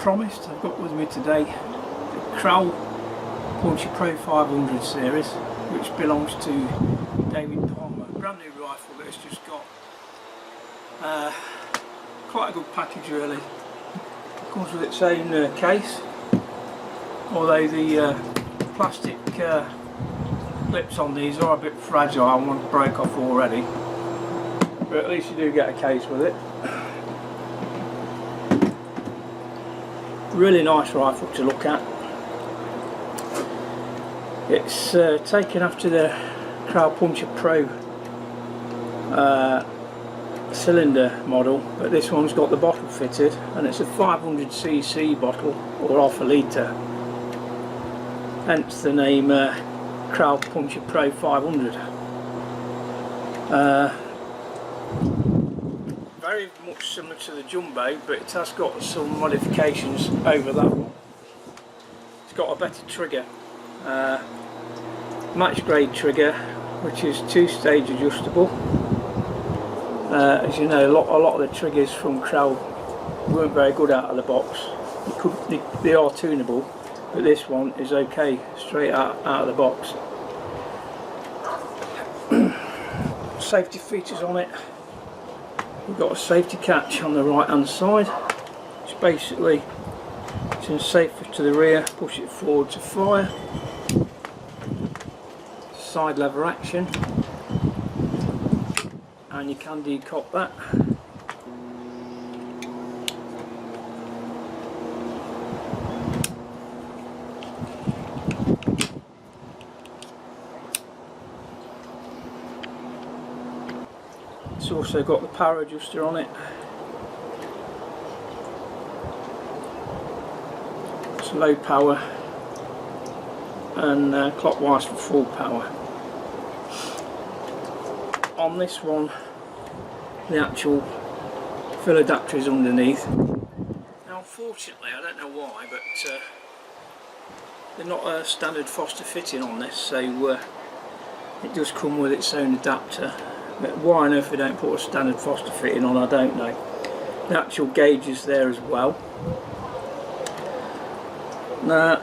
promised, I've got with me today the Kral Puncher Pro 500 series, which belongs to David Palmer. Brand new rifle that has just got quite a good package really. Comes with its own case, although the plastic clips on these are a bit fragile and one broke off already, but at least you do get a case with it. Really nice rifle to look at. It's taken after the Kral Puncher Pro cylinder model, but this one's got the bottle fitted, and it's a 500cc bottle, or half a litre, hence the name Kral Puncher Pro 500. Very much similar to the Jumbo, but it has got some modifications over that one. It's got a better trigger, match grade trigger, which is 2-stage adjustable. As you know, a lot of the triggers from Kral weren't very good out of the box. They are tunable, but this one is okay straight out of the box. Safety features on it. We've got a safety catch on the right hand side, which basically turns safer to the rear, push it forward to fire. Side lever action, and you can decock that. It's also got the power adjuster on it. It's low power and clockwise for full power. On this one, the actual fill adapter is underneath. Now unfortunately, I don't know why, but they're not a standard Foster fitting on this, so it does come with its own adapter. But why on earth they don't put a standard Foster fitting on, I don't know. The actual gauge is there as well. Now,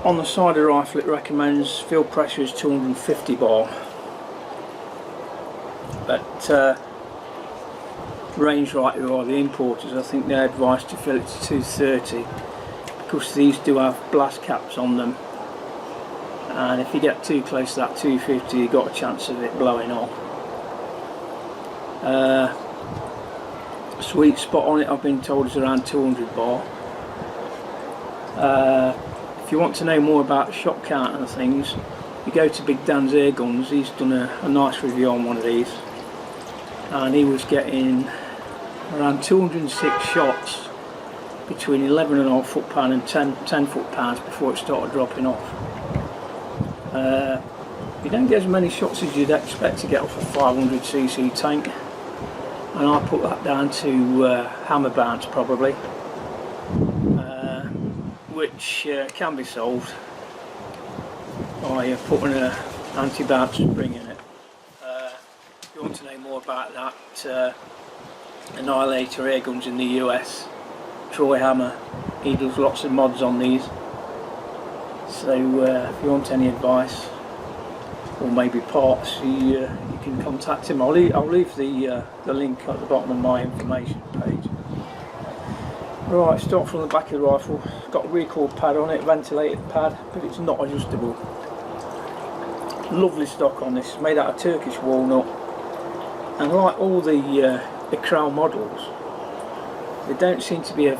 on the side of the rifle it recommends field pressure is 250 bar. But Range-Rider, or the importers, I think they're advised to fill it to 230, because these do have blast caps on them, and if you get too close to that 250 you've got a chance of it blowing off. Sweet spot on it, I've been told, is around 200 bar. If you want to know more about the shot count and things, you go to Big Dan's Air Guns. He's done a nice review on one of these, and he was getting around 206 shots between 11.5 foot-pound and 10 foot-pounds before it started dropping off. You don't get as many shots as you'd expect to get off a 500cc tank, and I put that down to hammer bounce probably, which can be solved by putting an anti-bounce spring in it. If you want to know more about that, Annihilator Air Guns in the US, Troy Hammer, he does lots of mods on these, so if you want any advice or maybe parts, you can contact him. I'll leave the link at the bottom of my information page. Right, start from the back of the rifle. It's got a recoil pad on it, ventilated pad, but it's not adjustable. Lovely stock on this, made out of Turkish walnut, and like all the Kral models, they don't seem to be a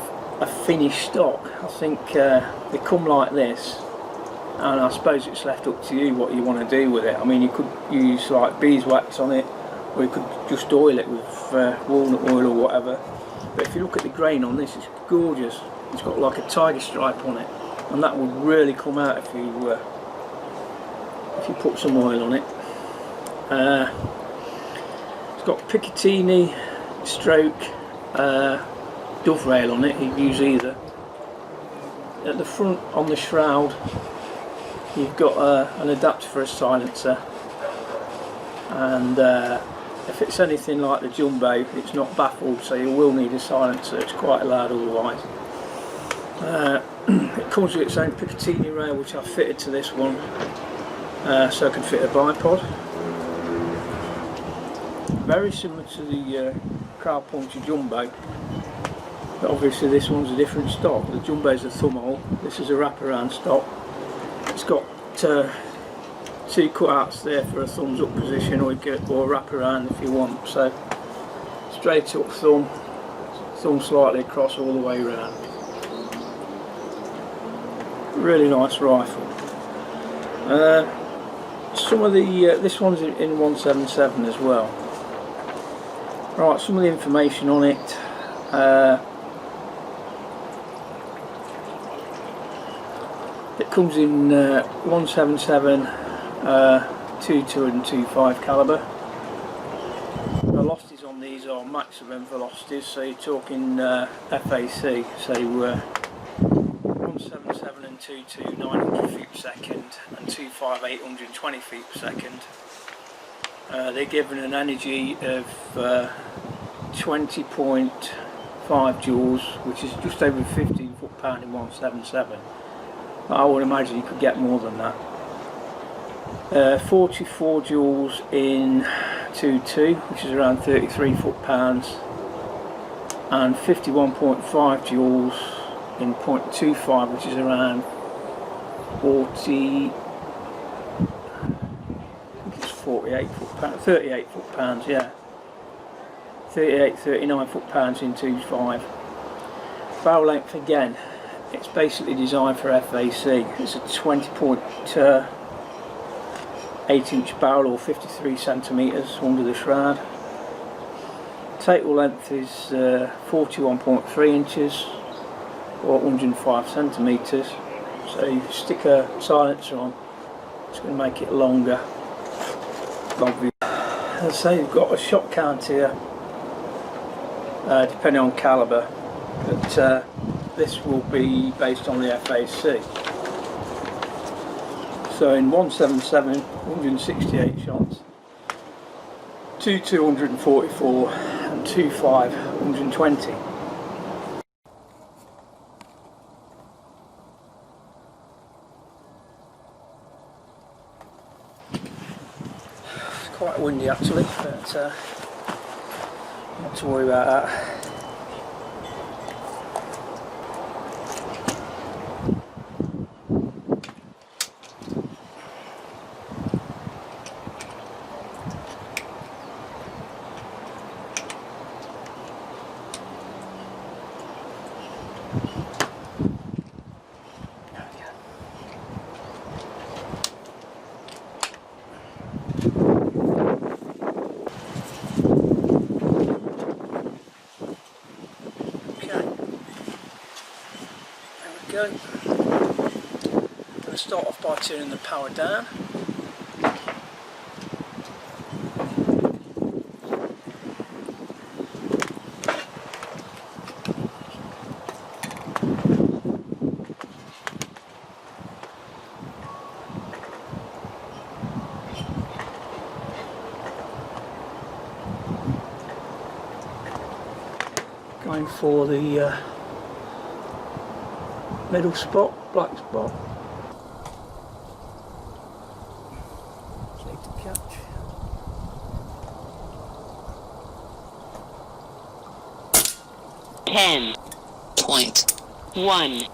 finished stock. I think they come like this, and I suppose it's left up to you what you want to do with it. I mean, you could use like beeswax on it, or you could just oil it with walnut oil or whatever. But if you look at the grain on this, it's gorgeous. It's got like a tiger stripe on it, and that would really come out if you put some oil on it. It's got Picatinny stroke doverail on it. You can use either. At the front on the shroud you've got an adapter for a silencer, and if it's anything like the Jumbo, it's not baffled, so you will need a silencer. It's quite loud otherwise. It comes with its own Picatinny rail, which I've fitted to this one, so I can fit a bipod. Very similar to the Kral Puncher Jumbo, but obviously this one's a different stock. The Jumbo's a thumb hole, this is a wraparound stock. It's got two cutouts there for a thumbs up position, or wrap around if you want. So straight up thumb slightly across all the way around. Really nice rifle. Some of the this one's in 177 as well. Right, some of the information on it. It comes in 177, 22 and 25 caliber. Velocities on these are maximum velocities, so you're talking FAC, so 177 and 22 900 feet per second, and 25 820 feet per second. They're given an energy of 20.5 joules, which is just over 15 foot-pound in 177. I would imagine you could get more than that. 44 joules in 2.2, which is around 33 foot-pounds, and 51.5 joules in 0.25, which is around 38 foot-pounds, 38 foot-pounds, yeah. 39 foot-pounds in 2.5. Barrel length again, it's basically designed for FAC. It's a 20.8 inch barrel, or 53 centimetres under the shroud. Total length is 41.3 inches, or 105 centimetres. So you stick a silencer on, it's going to make it longer. As I say, you've got a shot count here, depending on calibre, but this will be based on the FAC. So in 177, 168 shots, 244, and 25, 120. It's quite windy actually, but not to worry about that. Go. I'm going to start off by turning the power down. Going for the middle spot, black spot. Safe to catch. .1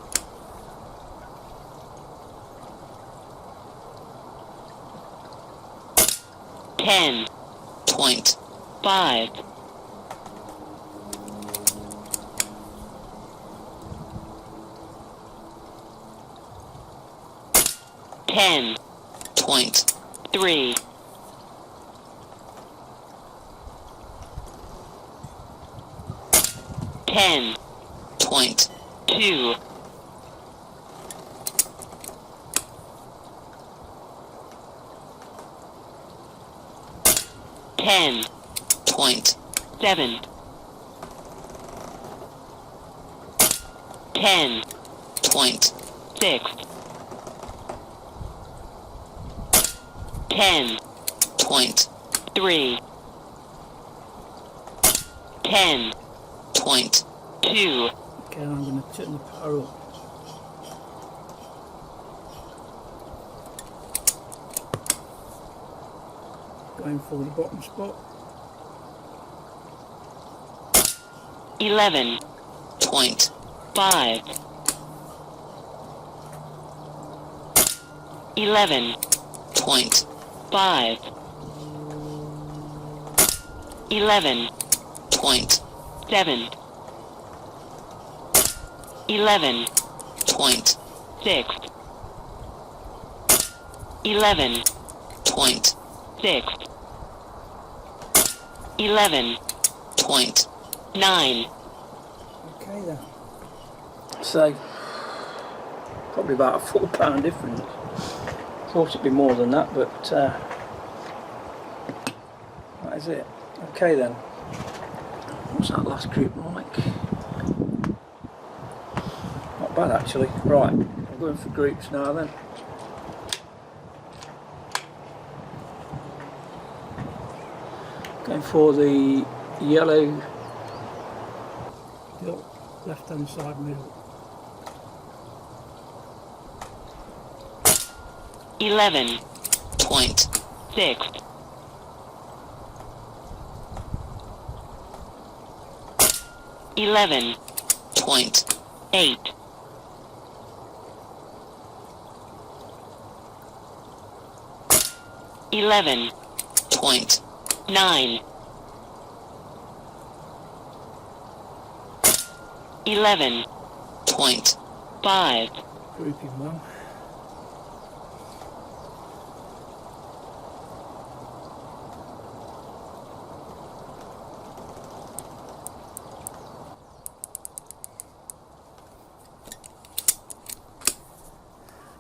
10.5 10.3 10.2 10.7 10.6 10.3 10.2 Okay, Okay, I'm going to turn the power up. Going for the bottom spot. 11.5. 11.5. 11.7. 11.6. 11.6. 11.9. Okay then. So, probably about a £4 difference. Thought it'd be more than that, but that is it. Okay then. What's that last group like? Not bad actually. Right, I'm going for groups now then. Going for the yellow left hand side middle. 11.6. 11.8. 11.9. 11.5. Grouping well.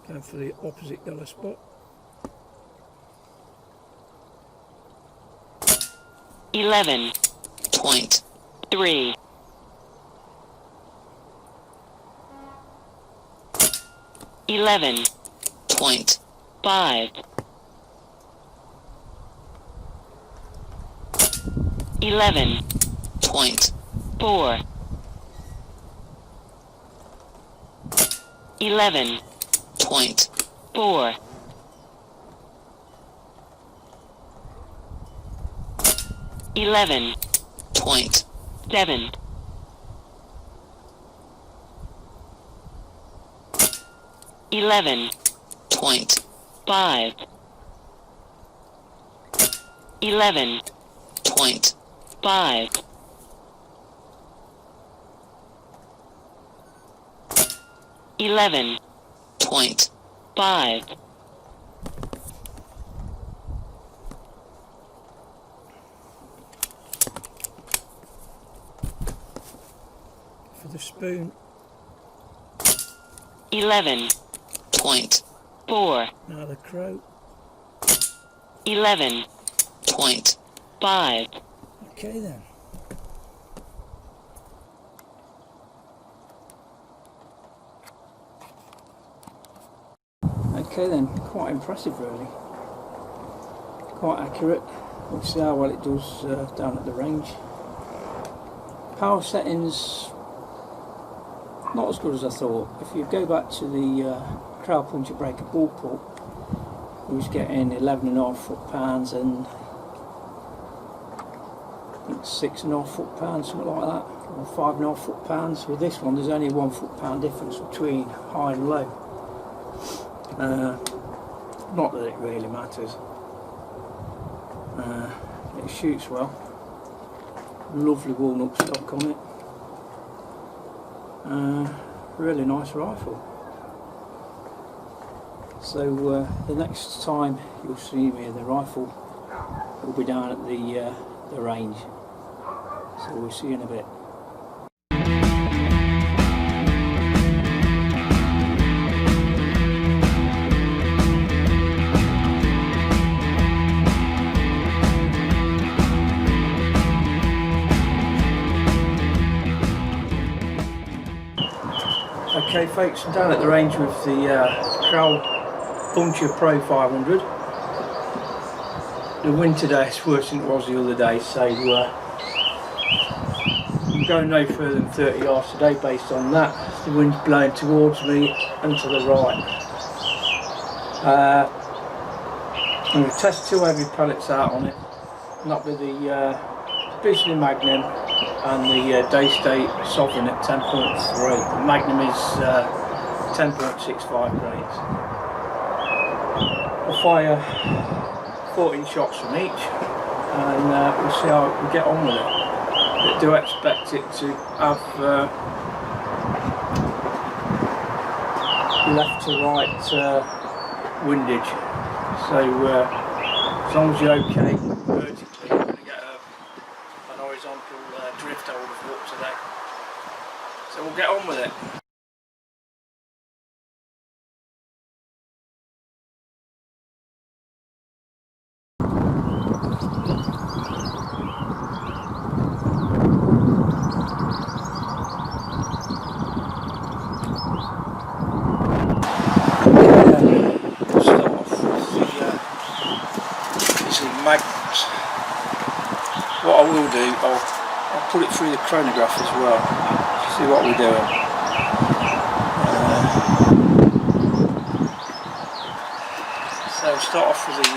Going for the opposite yellow spot. 11.3. 11.5. 11.4. 11.4. 11.7. 11.5. 11.5. 11.5. For the spoon. 11.4. Now the crow. 11.5. Okay then. Okay then, quite impressive really. Quite accurate. We'll see how well it does down at the range. Power settings, not as good as I thought. If you go back to the Kral Puncher Breaker ball pull, we was getting 11.5 foot-pounds and I think 6.5 foot-pounds, something like that, or 5.5 foot-pounds. With this one, there's only 1 foot-pound difference between high and low. Not that it really matters. It shoots well. Lovely walnut stock on it. Really nice rifle. So the next time you'll see me in the rifle will be down at the range. So we'll see you in a bit. Okay folks, I'm down at the range with the Kral Puncher Pro 500. The wind today is worse than it was the other day, so going no further than 30 yards today based on that. The wind's blowing towards me and to the right. I'm going to test 2 heavy pellets out on it, and that'll be the Beastly Magnum and the Day State Sovereign at 10.3. The Magnum is 10.65 grains. I'll fire 14 shots from each, and we'll see how we get on with it. I do expect it to have left to right windage, so as long as you're okay vertically, you're going to get an horizontal drift I would have thought today. So we'll get on with it. Start off with the magnums. What I will do, I'll put it through the chronograph as well, see what we're doing. So we'll start off with the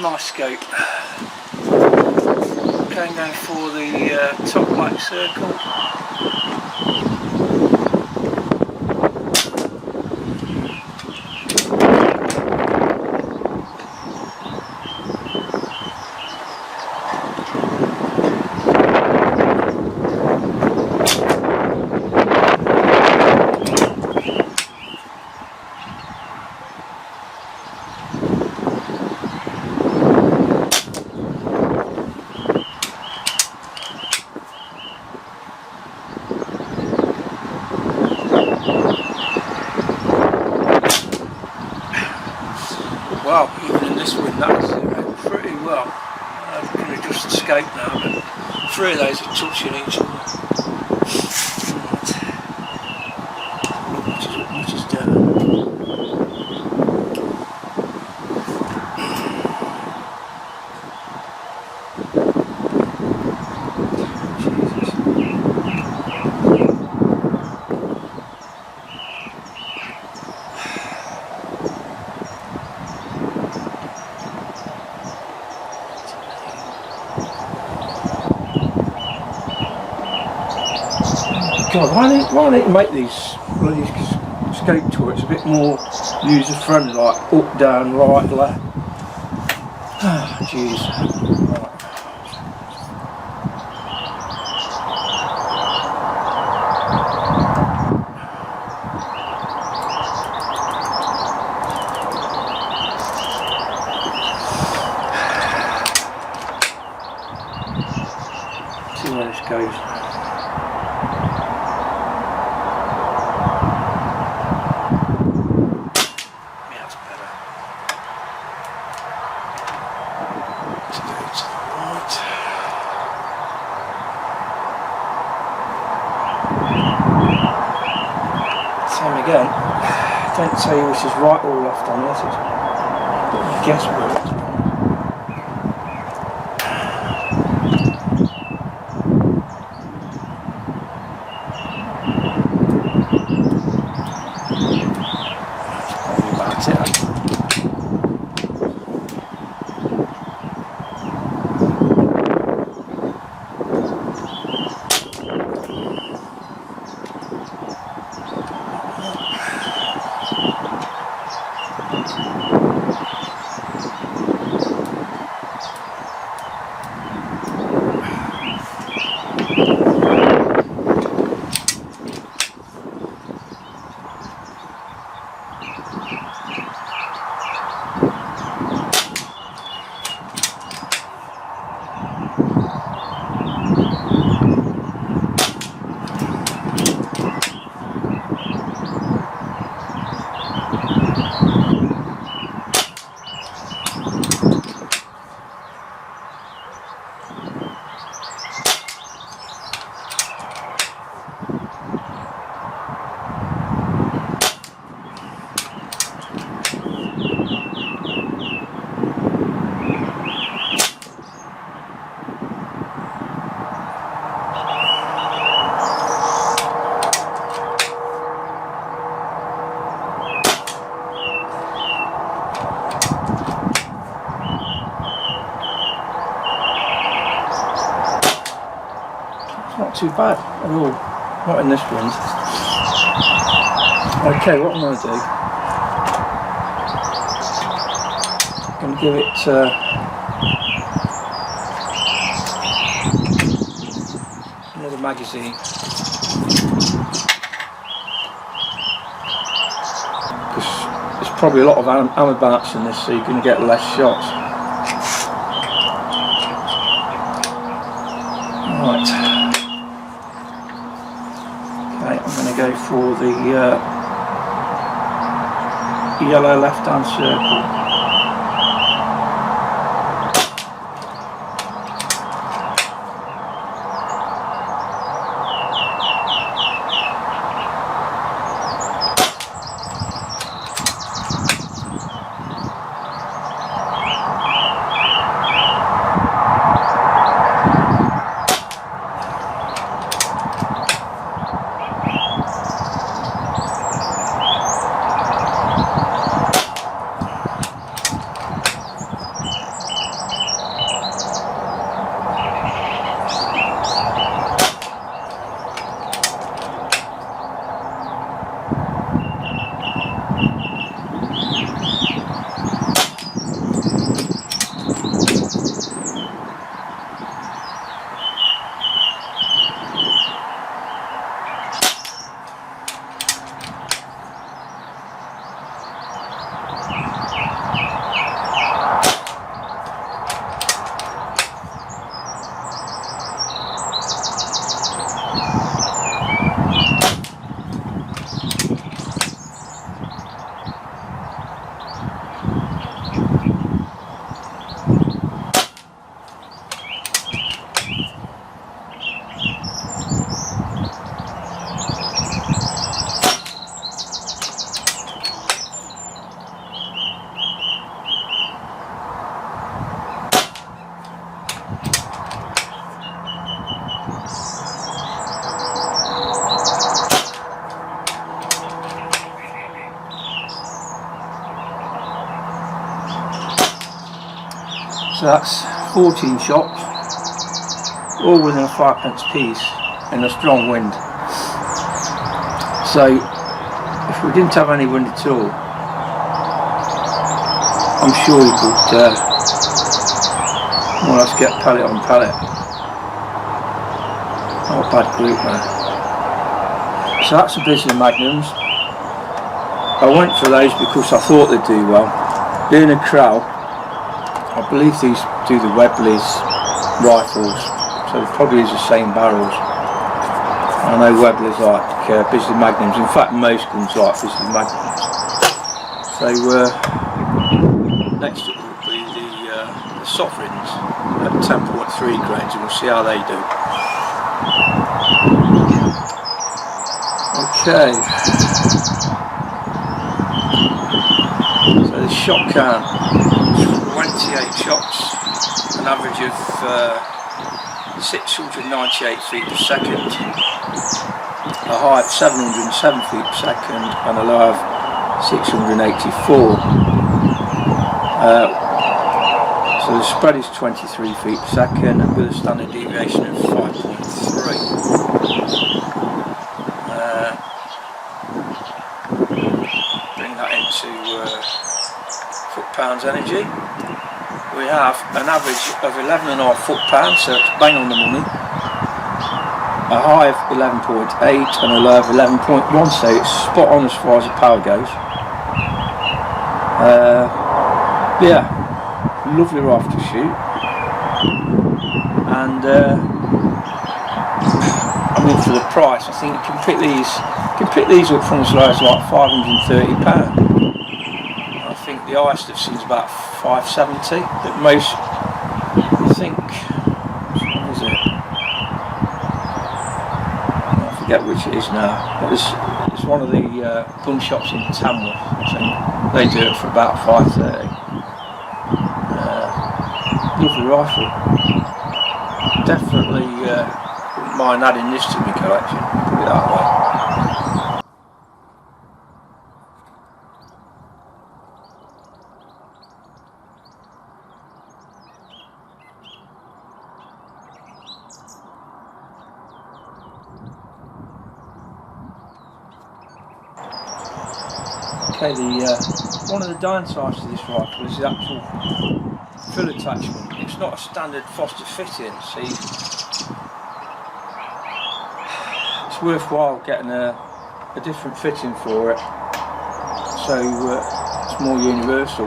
nice scope. Going down for the top black circle. Wow, even in this wind that was pretty well. I could have just escaped now, but 3 of those are touching each other. Which is done. God, why don't you make these bloody scope turrets a bit more user friendly, like up, down, right, left. Ah, jeez. Right. See where this goes. Same again. Don't tell you which is right or left on this. It's guesswork. That's probably about it. too bad at all, not in this wind. Okay, what I'm going to do, I'm going to give it another magazine, because there's probably a lot of hammer barks in this, so you're going to get less shots. Right. Okay, I'm going to go for the yellow left-hand circle. So that's 14 shots, all within a 5p piece in a strong wind. So if we didn't have any wind at all, I'm sure you could more or less get pellet on pellet. Not a bad group there. So that's the Bisley Magnums. I went for those because I thought they'd do well. Being a Kral, I believe these do the Webley's rifles, so it probably is the same barrels. I know Webley's like Bisley Magnums, in fact most guns like Bisley Magnums. So next up will be the Sovereigns at 10.3 grains, and we'll see how they do. Okay, so the shot count, 28 shots, an average of 698 feet per second, a high of 707 feet per second and a low of 684. So the spread is 23 feet per second with a standard deviation of 5.3. Bring that into foot-pounds energy. We have an average of 11.5 foot-pounds, so it's bang on the money. A high of 11.8 and a low of 11.1, so it's spot on as far as the power goes. Yeah, lovely rifle to shoot. And I mean, for the price, I think you can pick these up from as low as like £530. I think the highest I've seen is about 570. At most, I think, which one is it? I forget which it is now. It's one of the gun shops in Tamworth. I think they do it for about 530. Lovely rifle. Definitely wouldn't mind adding this to my collection. Put it that way. Okay, one of the downsides to this rifle is the actual fill attachment. It's not a standard Foster fitting, so it's worthwhile getting a different fitting for it, so it's more universal.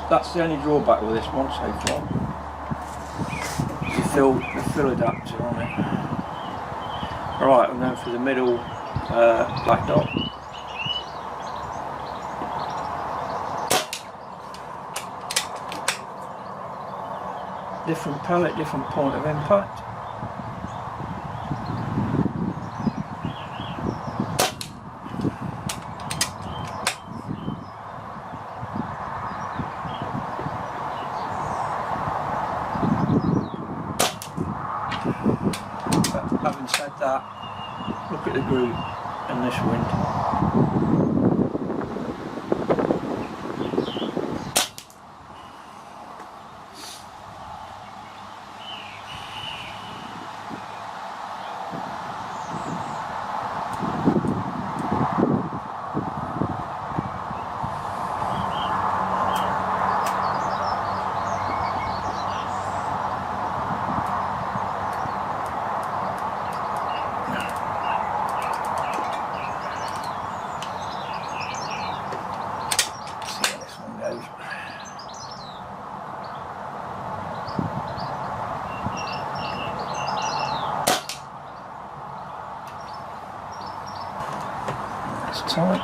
That's the only drawback with this one so far. The fill adapter on it. Right, I'm going for the middle black dot. Different pellet, different point of impact. But having said that, look at the groove and this wind. It's tight.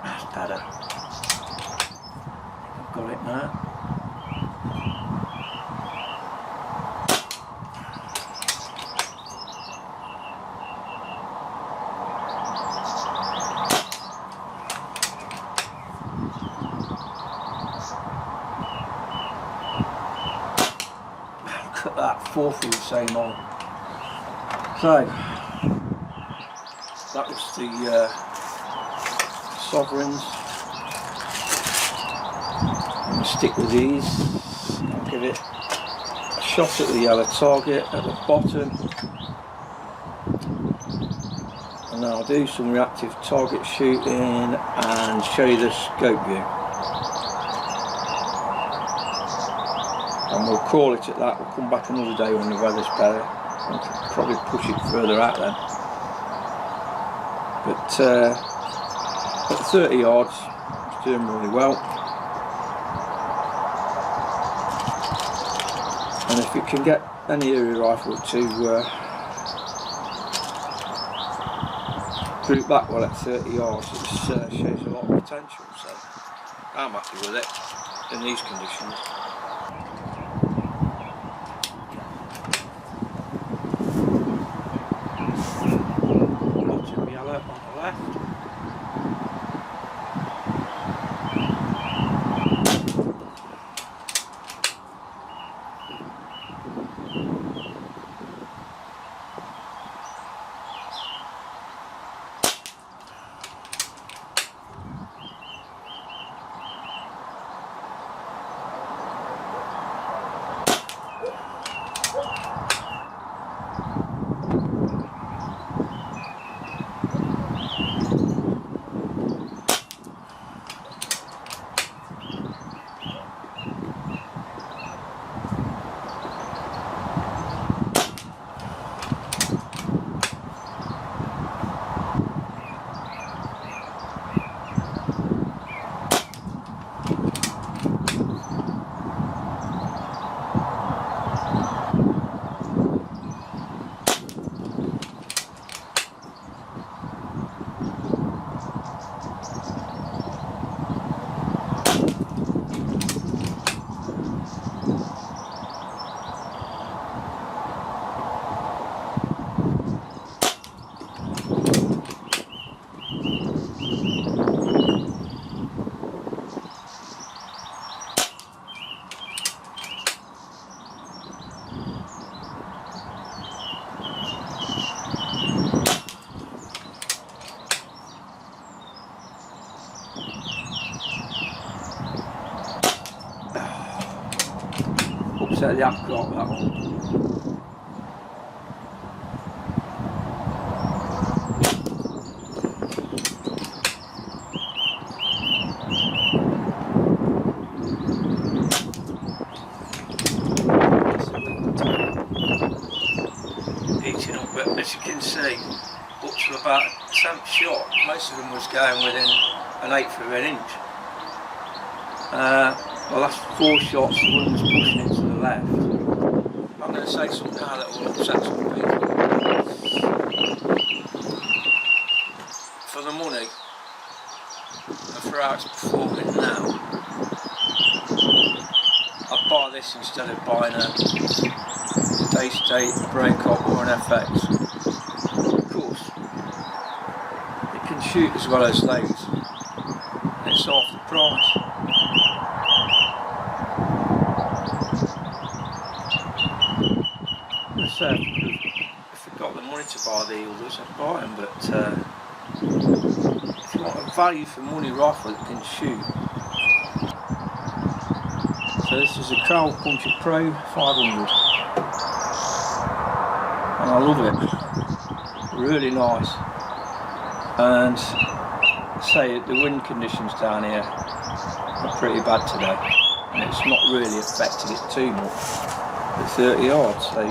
That's better. I've got it now. Look at that, 4 through the same hole. So that was the sovereigns. I'm going to stick with these. I'll give it a shot at the yellow target at the bottom, and then I'll do some reactive target shooting and show you the scope view, and we'll call it at that. We'll come back another day when the weather's better and probably push it further out then. But at 30 yards, it's doing really well. And if you can get any area rifle to group back well at 30 yards, it shows a lot of potential. So I'm happy with it in these conditions. Bottom yellow on the left. Upset the apple cart, that one. Heating up, but as you can see, up to about 10th shot, most of them was going within an 1/8 of an inch. The last 4 shots, the one was pushing it to the left. I'm going to say something now that will upset some people. For the money, and for how it's performing now, I'd buy this instead of buying a Day-State, a Breaker or an FX. Of course, it can shoot as well as those, and it's half the price. So, if I've got the money to buy the others, I'd buy them, but if you want a value for money rifle that can shoot. So this is a Kral Puncher Pro 500. And I love it, really nice. And say the wind conditions down here are pretty bad today, and it's not really affected it too much at 30 yards. So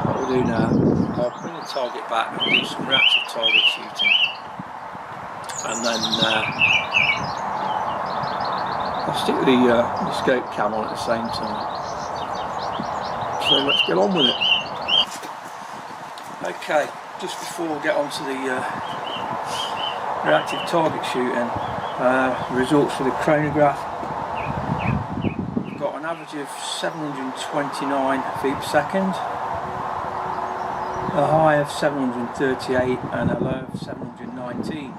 what we'll do now, I'll bring the target back and do some reactive target shooting, and then I'll stick the scope cam on at the same time. So let's get on with it. Okay, just before we get on to the reactive target shooting, results for the chronograph. We've got an average of 729 feet per second, a high of 738 and a low of 719.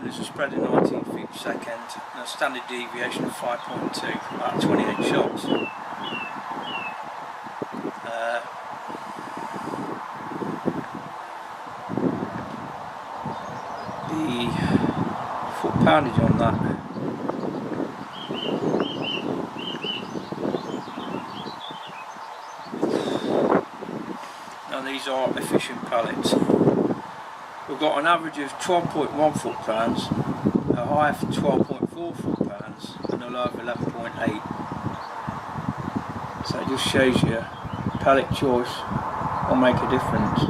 There's a spread of 19 feet per second and a standard deviation of 5.2, about 28 shots. The foot poundage on that, now these are efficient pellets. We've got an average of 12.1 foot-pounds, a high of 12.4 foot-pounds and a low of 11.8. So it just shows you pellet choice will make a difference.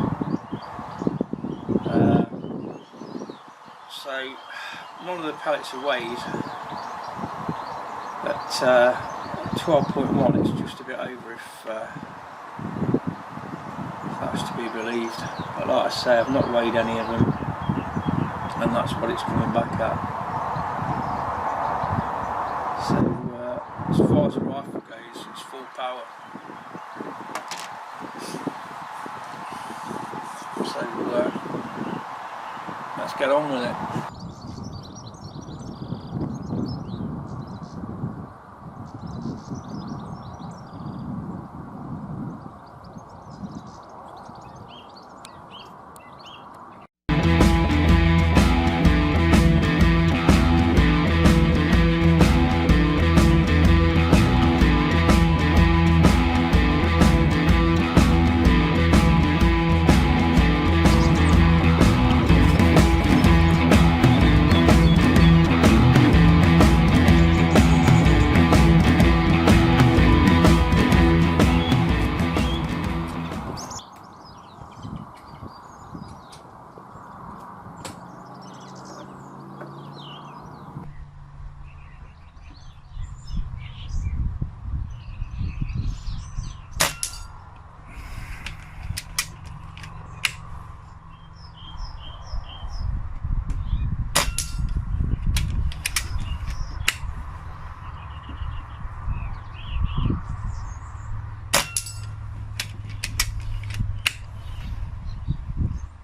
So none of the pellets are weighed, but 12.1 it's just a bit over if that's to be believed. But like I say, I've not weighed any of them, and that's what it's coming back at. So as far as the rifle goes, it's full power. So let's get on with it.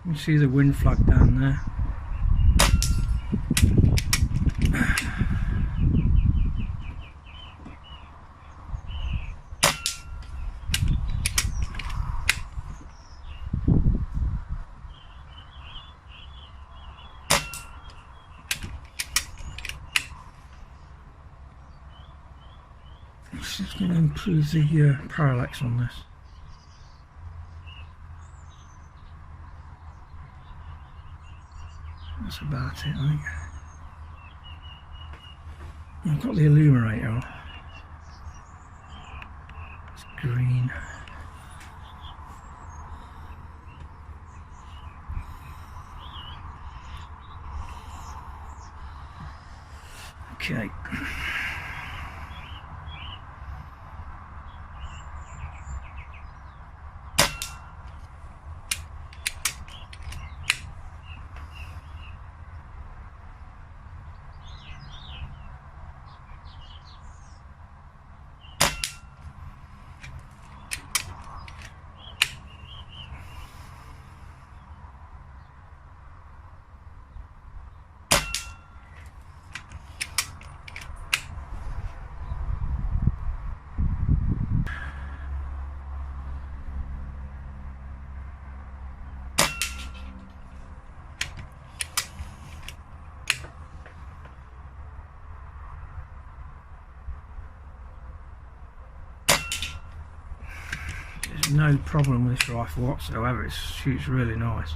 You see the wind flag down there. Just going to improve the parallax on this. That's about it, I think. I've got the illuminator on. It's green. Okay. There's no problem with this rifle whatsoever, it shoots really nice.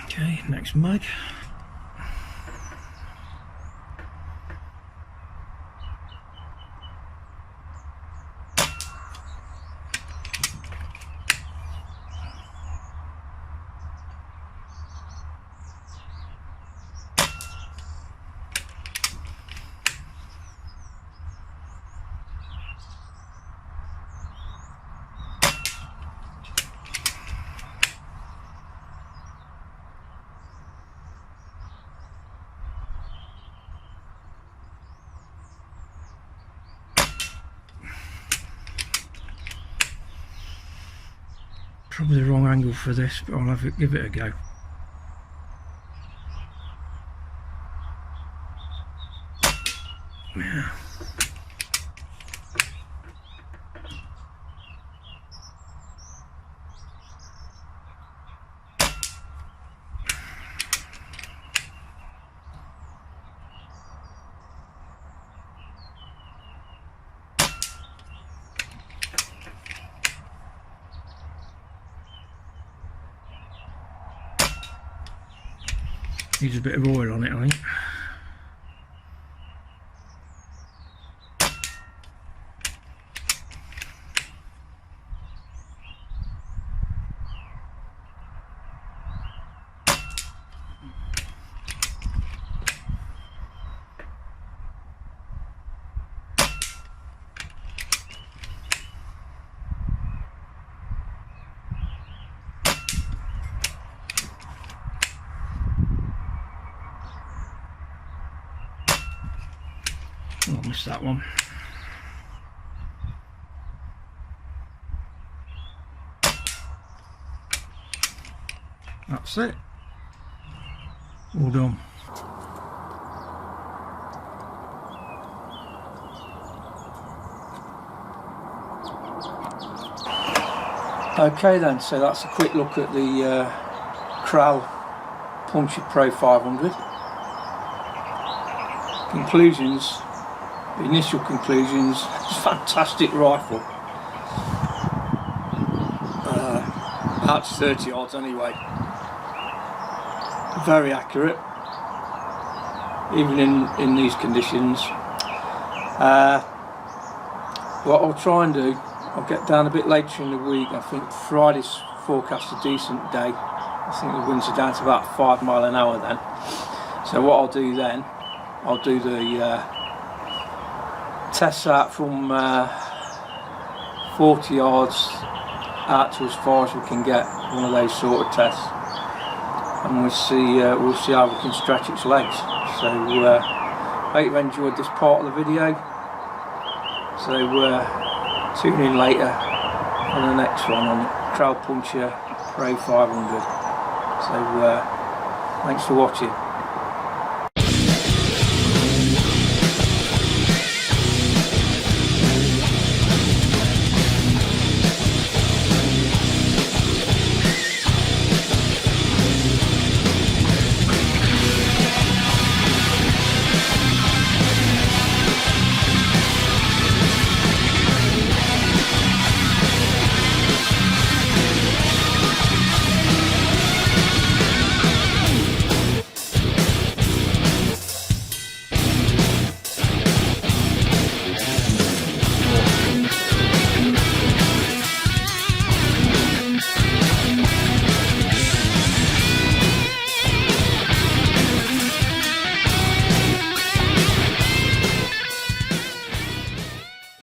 Okay, next mag. Probably the wrong angle for this, but I'll give it a go. Yeah. Needs a bit of oil on it, I think. Oh, I missed that one. That's it. All done. Okay then, so that's a quick look at the Kral Puncher Pro 500. Conclusions. The initial conclusions, fantastic rifle. About 30 yards anyway. Very accurate, even in these conditions. What I'll try and do, I'll get down a bit later in the week. I think Friday's forecast a decent day. I think the winds are down to about 5 miles an hour then. So what I'll do then, I'll do the tests out from 40 yards out to as far as we can get, one of those sort of tests, and we'll see how we can stretch its legs. So hope you've enjoyed this part of the video. So tune in later on the next one on Kral Puncher Pro 500. So thanks for watching.